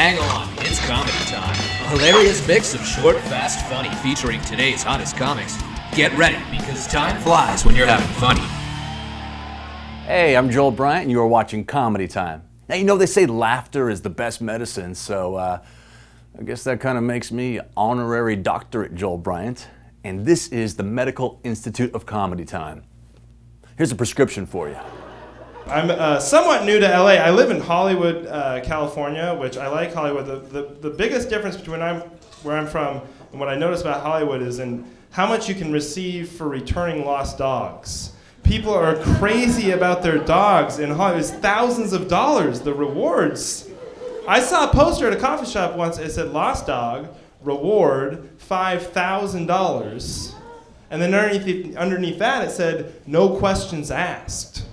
Hang on, it's comedy time. A hilarious mix of short, fast, funny featuring today's hottest comics. Get ready, because time flies when you're having funny. Hey, I'm Joel Bryant, and you are watching Comedy Time. Now, you know they say laughter is the best medicine, so I guess that kind of makes me honorary doctorate Joel Bryant. And this is the Medical Institute of Comedy Time. Here's a prescription for you. I'm somewhat new to LA. I live in Hollywood, California, which I like Hollywood. The biggest difference between where I'm from and what I notice about Hollywood is in how much you can receive for returning lost dogs. People are crazy about their dogs in Hollywood. It's thousands of dollars, the rewards. I saw a poster at a coffee shop once. It said, lost dog, reward, $5,000. And then underneath that it said, no questions asked.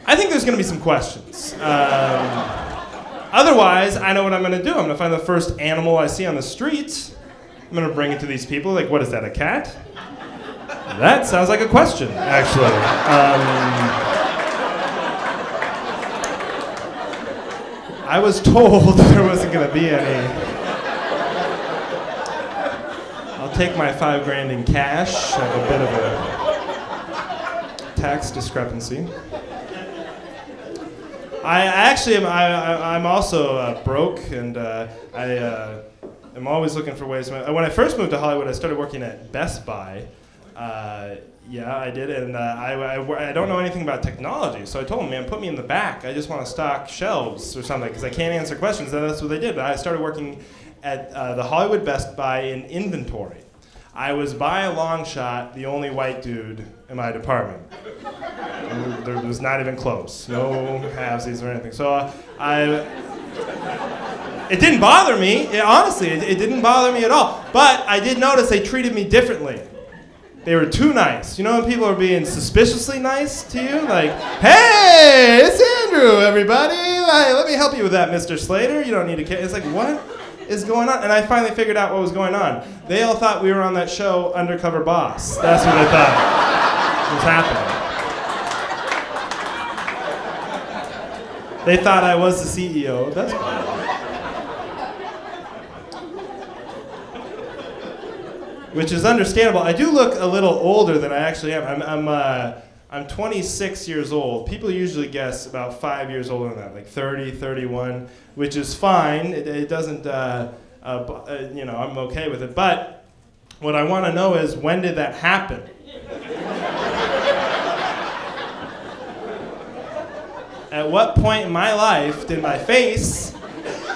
I think there's going to be some questions. Otherwise, I know what I'm going to do. I'm going to find the first animal I see on the street. I'm going to bring it to these people. Like, what is that, a cat? That sounds like a question, actually. I was told there wasn't going to be any. I'll take my $5,000 in cash. I have a bit of a tax discrepancy. I'm also broke, and I am always looking for ways. When I first moved to Hollywood, I started working at Best Buy. Yeah, I did, and I don't know anything about technology, so I told him, man, put me in the back. I just want to stock shelves or something, because I can't answer questions, and that's what they did. I started working at the Hollywood Best Buy in inventory. I was, by a long shot, the only white dude in my department. There was not even close. No halvesies or anything. So it didn't bother me. Honestly, it didn't bother me at all. But I did notice they treated me differently. They were too nice. You know when people are being suspiciously nice to you? Like, hey, it's Andrew, everybody. Let me help you with that, Mr. Sleighter. You don't need to care. It's like, what is going on? And I finally figured out what was going on. They all thought we were on that show, Undercover Boss. That's what they thought was happening. They thought I was the CEO of Best Buy. Which is understandable. I do look a little older than I actually am. I'm 26 years old. People usually guess about 5 years older than that, like 30, 31, which is fine. It doesn't, I'm okay with it. But what I want to know is, when did that happen? At what point in my life did my face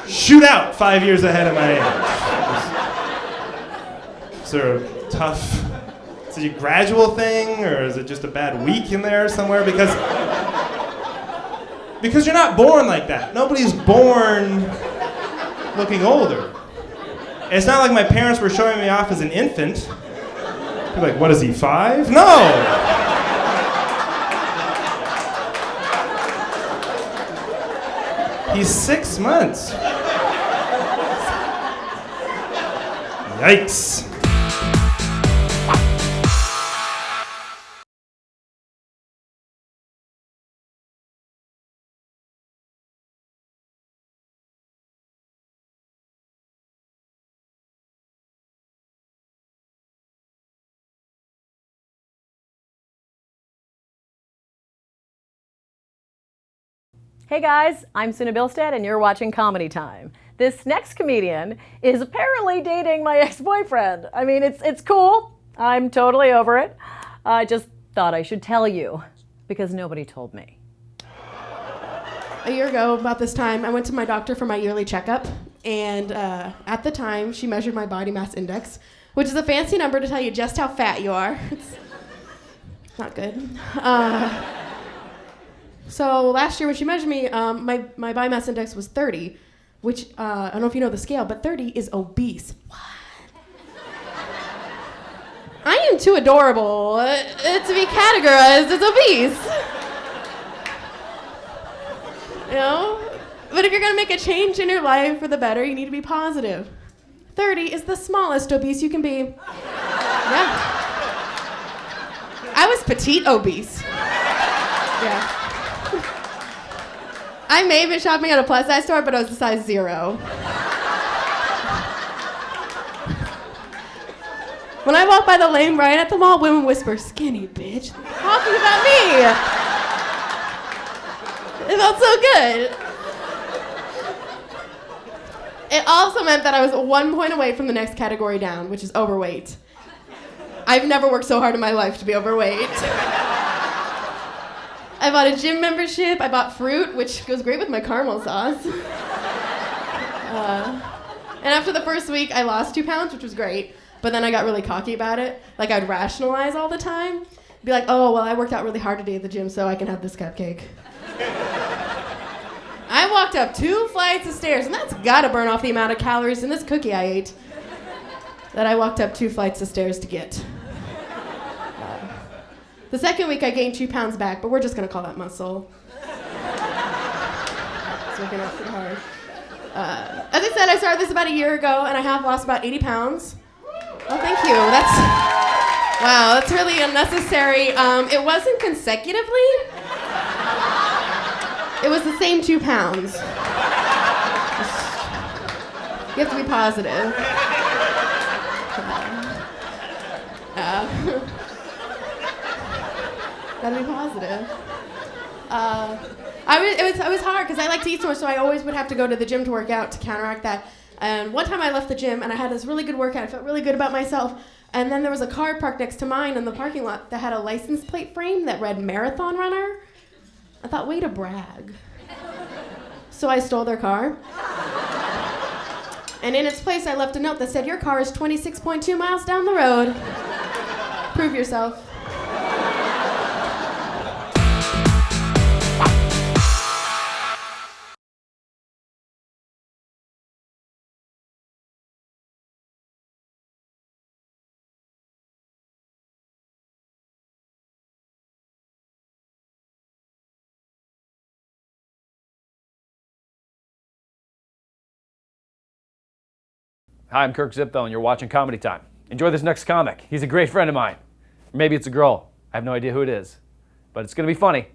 shoot out 5 years ahead of my age? Is there a tough, is it a gradual thing, or is it just a bad week in there somewhere? Because you're not born like that. Nobody's born looking older. It's not like my parents were showing me off as an infant. They're like, what is he, 5? No! He's 6 months. Yikes. Hey guys, I'm Sunah Bilsted and you're watching Comedy Time. This next comedian is apparently dating my ex-boyfriend. I mean, it's cool. I'm totally over it. I just thought I should tell you because nobody told me. A year ago, about this time, I went to my doctor for my yearly checkup, and at the time, she measured my body mass index, which is a fancy number to tell you just how fat you are. It's not good. So last year when she measured me, my body mass index was 30, which, I don't know if you know the scale, but 30 is obese. What? I am too adorable to be categorized as obese. You know? But if you're gonna make a change in your life for the better, you need to be positive. 30 is the smallest obese you can be. Yeah. I was petite obese. Yeah. I may have been shopping at a plus size store, but I was a size 0. When I walk by the lane Bryant at the mall, women whisper, "Skinny bitch," talking about me. It felt so good. It also meant that I was 1 point away from the next category down, which is overweight. I've never worked so hard in my life to be overweight. I bought a gym membership, I bought fruit, which goes great with my caramel sauce. And after the first week, I lost 2 pounds, which was great. But then I got really cocky about it. Like, I'd rationalize all the time. Be like, oh, well, I worked out really hard today at the gym, so I can have this cupcake. I walked up 2 flights of stairs, and that's gotta burn off the amount of calories in this cookie I ate that I walked up 2 flights of stairs to get. The second week, I gained 2 pounds back, but we're just gonna call that muscle. It's working out pretty hard. As I said, I started this about a year ago, and I have lost about 80 pounds. Oh, thank you. That's really unnecessary. It wasn't consecutively. It was the same 2 pounds. You have to be positive. Gotta be positive. It was hard because I like to eat so much, so I always would have to go to the gym to work out to counteract that. And one time I left the gym and I had this really good workout. I felt really good about myself. And then there was a car parked next to mine in the parking lot that had a license plate frame that read Marathon Runner. I thought, way to brag. So I stole their car. And in its place, I left a note that said, "Your car is 26.2 miles down the road. Prove yourself." Hi, I'm Kirk Zipfel, and you're watching Comedy Time. Enjoy this next comic. He's a great friend of mine. Or maybe it's a girl. I have no idea who it is. But it's going to be funny.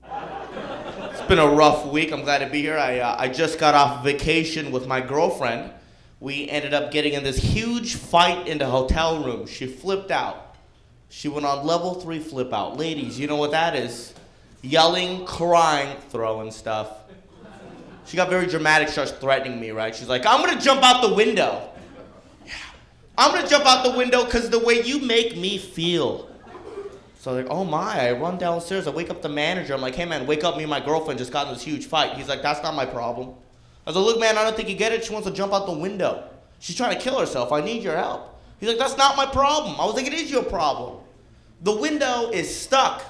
It's been a rough week. I'm glad to be here. I just got off vacation with my girlfriend. We ended up getting in this huge fight in the hotel room. She flipped out. She went on level 3 flip out. Ladies, you know what that is. Yelling, crying, throwing stuff. She got very dramatic, starts threatening me, right? She's like, "I'm gonna jump out the window." Yeah. "I'm gonna jump out the window because the way you make me feel." So I'm like, oh my, I run downstairs, I wake up the manager. I'm like, "Hey man, wake up, me and my girlfriend just got in this huge fight." He's like, "That's not my problem." I was like, "Look man, I don't think you get it. She wants to jump out the window. She's trying to kill herself. I need your help." He's like, "That's not my problem." I was like, "It is your problem. The window is stuck."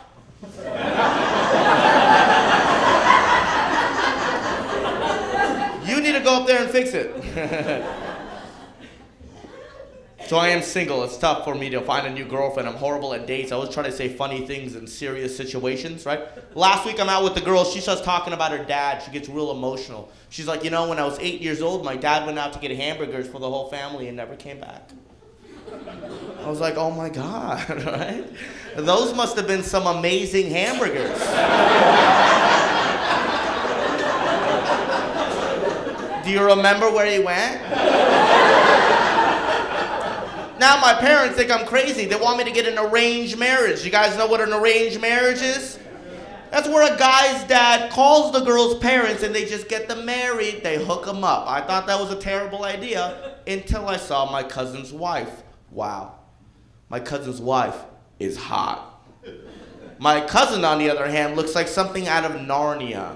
You need to go up there and fix it. So I am single. It's tough for me to find a new girlfriend. I'm horrible at dates. I always try to say funny things in serious situations, right? Last week I'm out with the girl. She starts talking about her dad. She gets real emotional. She's like, "You know, when I was 8 years old, my dad went out to get hamburgers for the whole family and never came back." I was like, oh my God, right? Those must have been some amazing hamburgers. Do you remember where he went? Now my parents think I'm crazy. They want me to get an arranged marriage. You guys know what an arranged marriage is? That's where a guy's dad calls the girl's parents and they just get them married. They hook them up. I thought that was a terrible idea until I saw my cousin's wife. Wow. My cousin's wife is hot. My cousin, on the other hand, looks like something out of Narnia.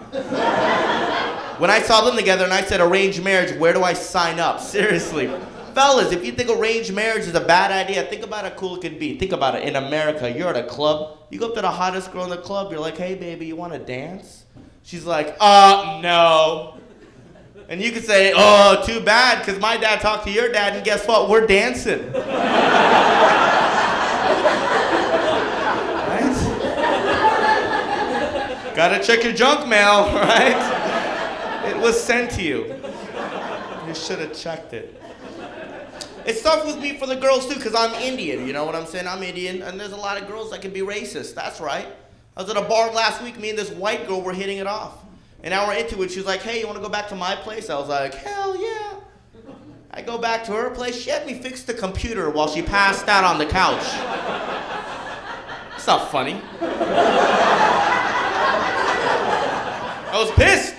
When I saw them together and I said arranged marriage, where do I sign up? Seriously. Fellas, if you think arranged marriage is a bad idea, think about how cool it could be. Think about it. In America, you're at a club. You go up to the hottest girl in the club. You're like, "Hey, baby, you want to dance?" She's like, no. And you could say, "Oh, too bad, because my dad talked to your dad, and guess what? We're dancing." Right? Gotta check your junk mail, right? It was sent to you. You should have checked it. It's tough with me for the girls too, because I'm Indian, you know what I'm saying? I'm Indian, and there's a lot of girls that can be racist. That's right. I was at a bar last week, me and this white girl were hitting it off. An hour into it, she was like, hey, you want to go back to my place? I was like, hell yeah. I go back to her place. She had me fix the computer while she passed out on the couch. It's not funny. I was pissed.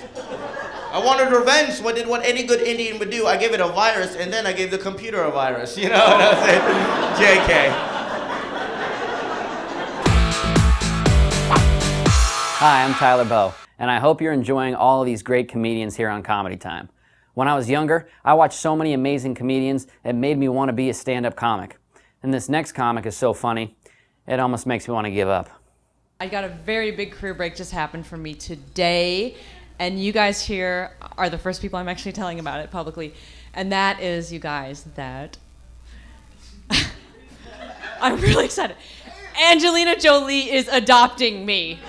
I wanted revenge. So I did what any good Indian would do. I gave it a virus, and then I gave the computer a virus. You know what I'm saying? JK. Hi, I'm Tyler Boeh, and I hope you're enjoying all of these great comedians here on Comedy Time. When I was younger, I watched so many amazing comedians it made me want to be a stand-up comic. And this next comic is so funny, it almost makes me want to give up. I got a very big career break just happened for me today, and you guys here are the first people I'm actually telling about it publicly. And that is, you guys, that I'm really excited. Angelina Jolie is adopting me.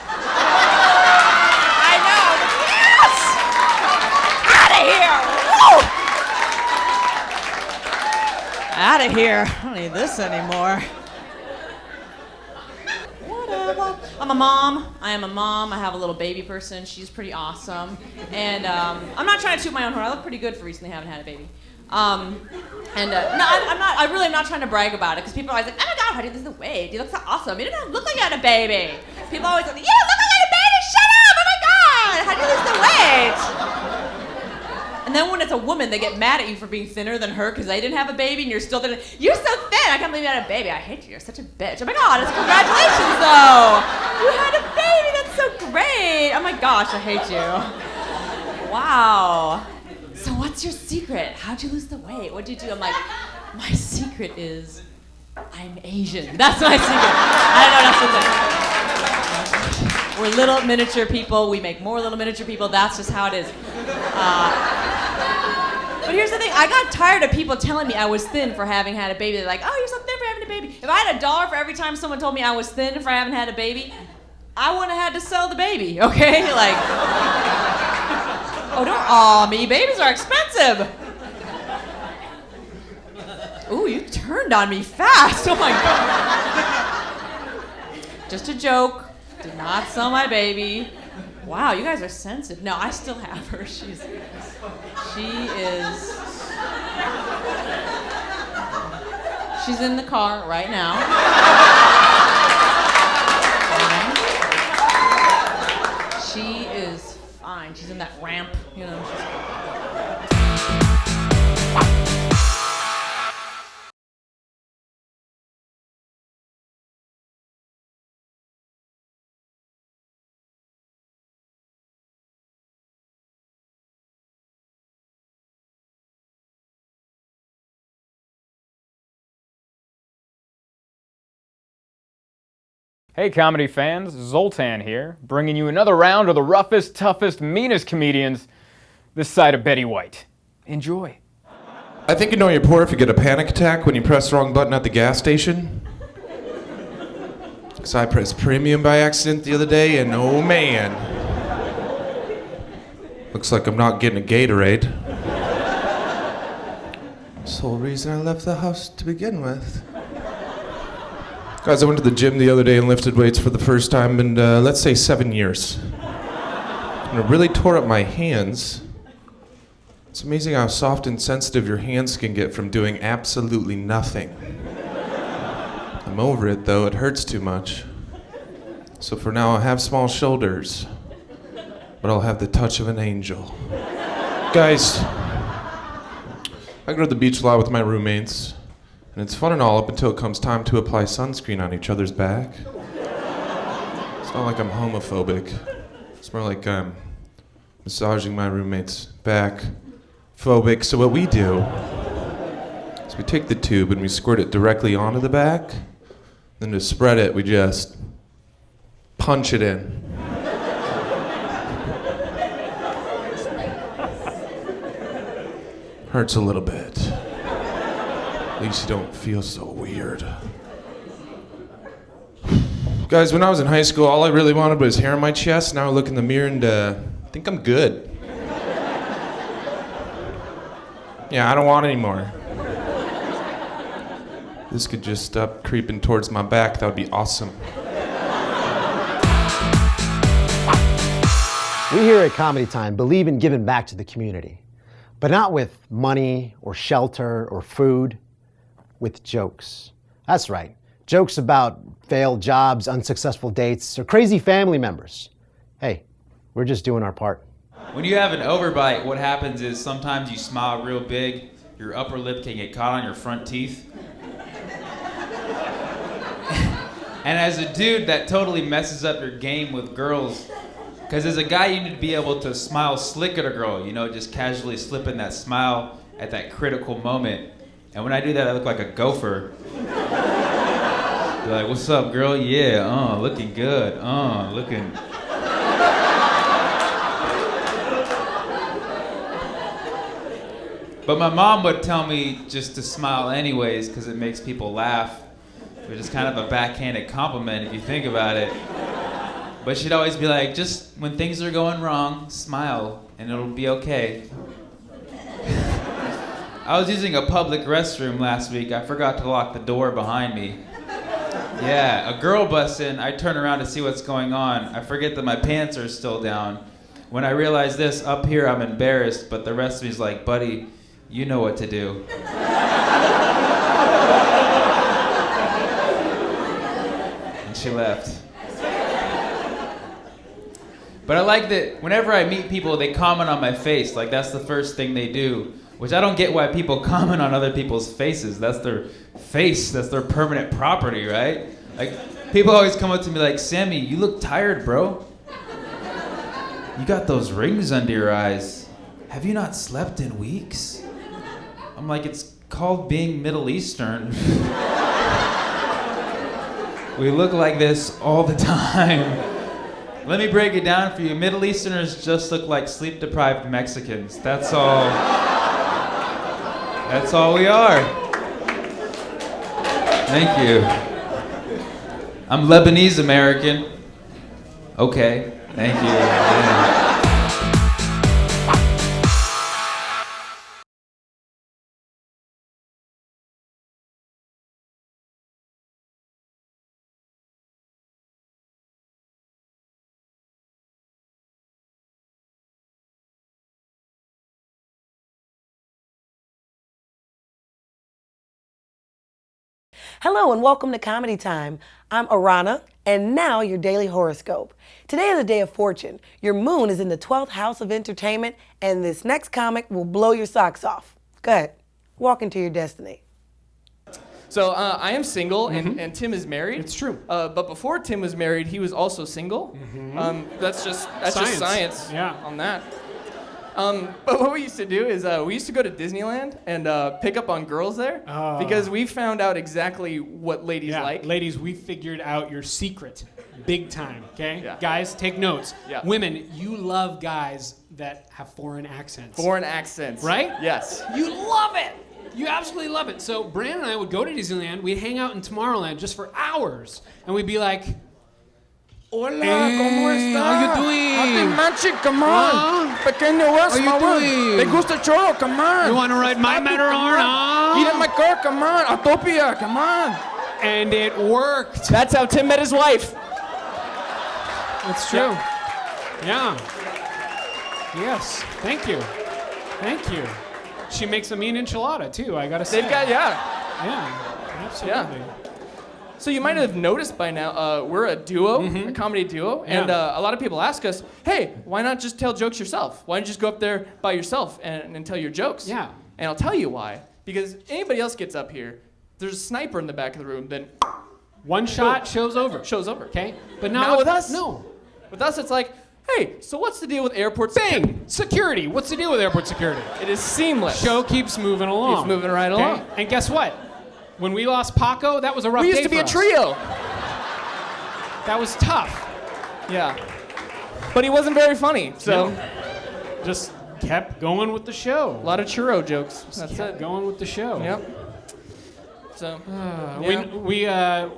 I know. Yes! Out of here! Woo! Out of here. I don't need this anymore. Whatever. I'm a mom. I am a mom. I have a little baby person. She's pretty awesome. And I'm not trying to toot my own horn. I look pretty good for recently having had a baby. No, I'm not. I really am not trying to brag about it because people are always like, "Oh my God, how do you lose the weight? You look so awesome. You didn't look like you had a baby." People always like, "You don't look like you had a baby. Shut up! Oh my God, how do you lose the weight?" And then when it's a woman, they get mad at you for being thinner than her because they didn't have a baby and you're still thinner. You're so thin. I can't believe you had a baby. I hate you. You're such a bitch. Oh my God, it's congratulations though. You had a baby. That's so great. Oh my gosh, I hate you. Wow. So what's your secret? How'd you lose the weight? What'd you do? I'm like, my secret is I'm Asian. That's my secret. I don't know, that's the thing. We're little miniature people. We make more little miniature people. That's just how it is. But here's the thing. I got tired of people telling me I was thin for having had a baby. They're like, oh, you're so thin for having a baby. If I had $1 for every time someone told me I was thin for having had a baby, I wouldn't have had to sell the baby, okay? Like... Oh, don't awe me. Babies are expensive. Ooh, you turned on me fast. Oh my God. Just a joke. Did not sell my baby. Wow, you guys are sensitive. No, I still have her. She is. She's in the car right now. She is fine. She's in that ramp, you know. Hey comedy fans, Zoltan here, bringing you another round of the roughest, toughest, meanest comedians this side of Betty White. Enjoy. I think you know you're poor if you get a panic attack when you press the wrong button at the gas station. So I pressed premium by accident the other day, and oh man. Looks like I'm not getting a Gatorade. That's the whole reason I left the house to begin with. Guys, I went to the gym the other day and lifted weights for the first time in, let's say, 7 years. And it really tore up my hands. It's amazing how soft and sensitive your hands can get from doing absolutely nothing. I'm over it, though. It hurts too much. So for now, I have small shoulders, but I'll have the touch of an angel. Guys, I go to the beach a lot with my roommates. And it's fun and all up until it comes time to apply sunscreen on each other's back. It's not like I'm homophobic. It's more like I'm massaging my roommate's back. Phobic. So what we do is we take the tube and we squirt it directly onto the back. Then to spread it, we just punch it in. Hurts a little bit. At least you don't feel so weird. Guys, when I was in high school, all I really wanted was hair on my chest. Now I look in the mirror and I think I'm good. Yeah, I don't want any more. This could just stop creeping towards my back. That would be awesome. We here at Comedy Time believe in giving back to the community, but not with money or shelter or food, with jokes. That's right, jokes about failed jobs, unsuccessful dates, or crazy family members. Hey, we're just doing our part. When you have an overbite, what happens is sometimes you smile real big, your upper lip can get caught on your front teeth. And as a dude, that totally messes up your game with girls. Because as a guy, you need to be able to smile slick at a girl, just casually slip in that smile at that critical moment. And when I do that, I look like a gopher. Be like, what's up, girl? Yeah, looking good. Looking... But my mom would tell me just to smile anyways because it makes people laugh, which is kind of a backhanded compliment if you think about it. But she'd always be like, just when things are going wrong, smile and it'll be okay. I was using a public restroom last week. I forgot to lock the door behind me. Yeah, a girl busts in. I turn around to see what's going on. I forget that my pants are still down. When I realize this, up here I'm embarrassed, but the rest of me's like, buddy, you know what to do. And she left. But I like that whenever I meet people, they comment on my face. Like, that's the first thing they do. Which I don't get why people comment on other people's faces. That's their face. That's their permanent property, right? Like, people always come up to me like, Sammy, you look tired, bro. You got those rings under your eyes. Have you not slept in weeks? I'm like, it's called being Middle Eastern. We look like this all the time. Let me break it down for you. Middle Easterners just look like sleep-deprived Mexicans. That's all. That's all we are. Thank you. I'm Lebanese American. Okay, thank you. Yeah. Hello and welcome to Comedy Time. I'm Aarona, and now your daily horoscope. Today is a day of fortune. Your moon is in the 12th house of entertainment, and this next comic will blow your socks off. Go ahead, walk into your destiny. So I am single, and Tim is married. It's true. But before Tim was married, he was also single. That's just science on that. But what we used to do is we used to go to Disneyland and pick up on girls there because we found out exactly what ladies like. Ladies, we figured out your secret big time, okay? Yeah. Guys, take notes. Yeah. Women, you love guys that have foreign accents. Foreign accents. Right? Yes. You love it. You absolutely love it. So Brandon and I would go to Disneyland, we'd hang out in Tomorrowland just for hours, and we'd be like, Hola, ¿cómo está? How you doing? Ate magic, come on. Pequeño West, How you doing? Me gusta choro, come on. You want to ride my Matterhorn? Get in my car, come on. Autopia, come on. And it worked. That's how Tim met his wife. It's true. Yeah. Yes. Thank you. Thank you. She makes a mean enchilada too, I gotta say. They've got, Yeah, absolutely. Yeah. So you might have noticed by now, we're a duo, a comedy duo, and a lot of people ask us, hey, why not just tell jokes yourself? Why don't you just go up there by yourself and tell your jokes? Yeah. And I'll tell you why. Because anybody else gets up here, there's a sniper in the back of the room, then one shot, show's over. Show's over. Okay? But not with us. No. With us, it's like, hey, so what's the deal with airport Bang! Security. What's the deal with airport security? It is seamless. Show keeps moving along. Keeps moving right along. And guess what? When we lost Paco, that was a rough day We used to be for a us. trio. That was tough. Yeah. But he wasn't very funny, so. No. Just kept going with the show. A lot of churro jokes. Just That's kept it. going with the show. Yep. So.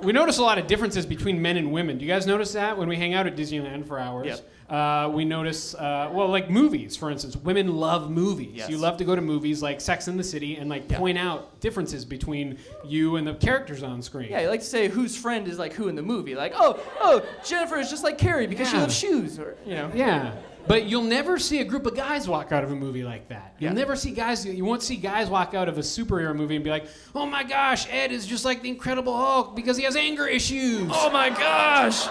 We notice a lot of differences between men and women. Do you guys notice that when we hang out at Disneyland for hours? Yep. We notice, like movies, for instance. Women love movies. Yes. You love to go to movies like Sex and the City and point out differences between you and the characters on screen. Yeah, you like to say whose friend is like who in the movie. Like, oh, Jennifer is just like Carrie because she loves shoes, or you know. Yeah. But you'll never see a group of guys walk out of a movie like that. You'll never see guys, you won't see guys walk out of a superhero movie and be like, oh my gosh, Ed is just like the Incredible Hulk because he has anger issues. Oh my gosh!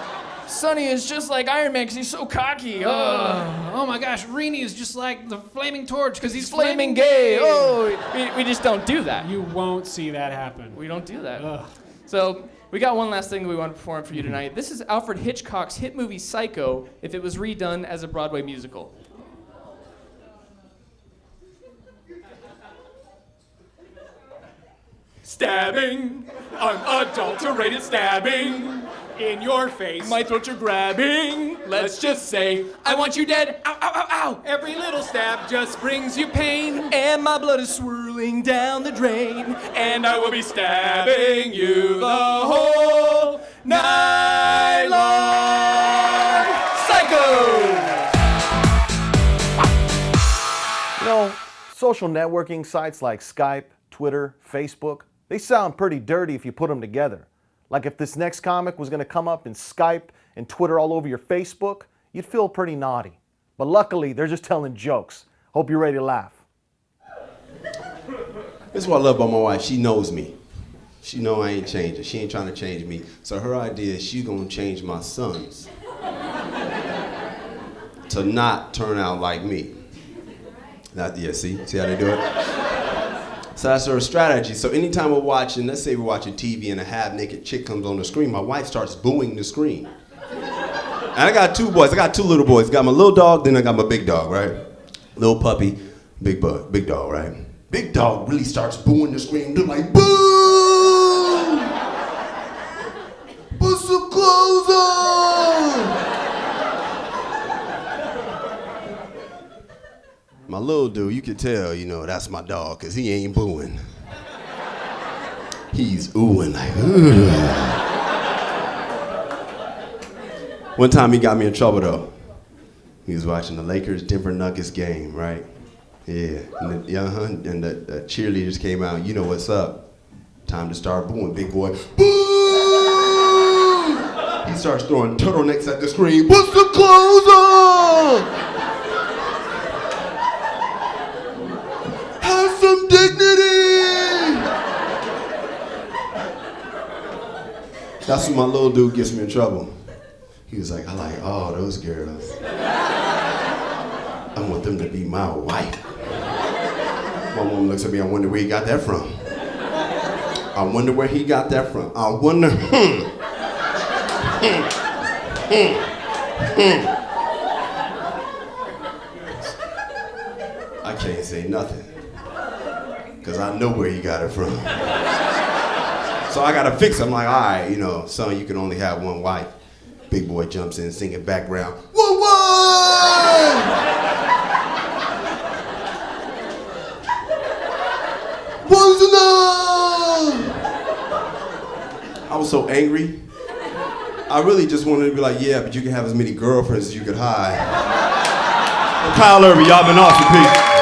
Sonny is just like Iron Man because he's so cocky. Oh my gosh, Rini is just like the Flaming Torch because he's flaming gay. Oh, we just don't do that. You won't see that happen. We don't do that. So we got one last thing we want to perform for you tonight. This is Alfred Hitchcock's hit movie Psycho if it was redone as a Broadway musical. Stabbing, unadulterated stabbing in your face. My throat you're grabbing. Let's just say, I want you dead. Ow, ow, ow, ow. Every little stab just brings you pain. And my blood is swirling down the drain. And I will be stabbing you the whole night long. Psycho! You know, social networking sites like Skype, Twitter, Facebook, they sound pretty dirty if you put them together. Like if this next comic was going to come up in Skype and Twitter all over your Facebook, you'd feel pretty naughty. But luckily, they're just telling jokes. Hope you're ready to laugh. This is what I love about my wife. She knows me. She know I ain't changing. She ain't trying to change me. So her idea is she's going to change my sons to not turn out like me. See how they do it? So that's her strategy. So anytime we're watching, let's say we're watching TV and a half-naked chick comes on the screen, my wife starts booing the screen. And I got two boys. I got two little boys. I got my little dog, then I got my big dog, right? Little puppy, big dog, right? Big dog really starts booing the screen. They're like, boo! Put some clothes on! My little dude, you can tell, you know, that's my dog, because he ain't booing. He's oohing like, ugh. One time he got me in trouble, though. He was watching the Lakers-Denver Nuggets game, right? Yeah, and the cheerleaders came out, you know what's up. Time to start booing, big boy. Boo! He starts throwing turtlenecks at the screen. Put some clothes on! Have some dignity! That's when my little dude gets me in trouble. He was like, I like all those girls. I want them to be my wife. My mom looks at me, I wonder where he got that from. I wonder where he got that from. I wonder, I can't say nothing, because I know where he got it from. So I gotta fix it. I'm like, all right, you know, son, you can only have one wife. Big boy jumps in, singing background, one wife! One's enough! I was so angry. I really just wanted to be like, yeah, but you can have as many girlfriends as you could hide. Well, Kyle Erby, y'all been awesome, peace.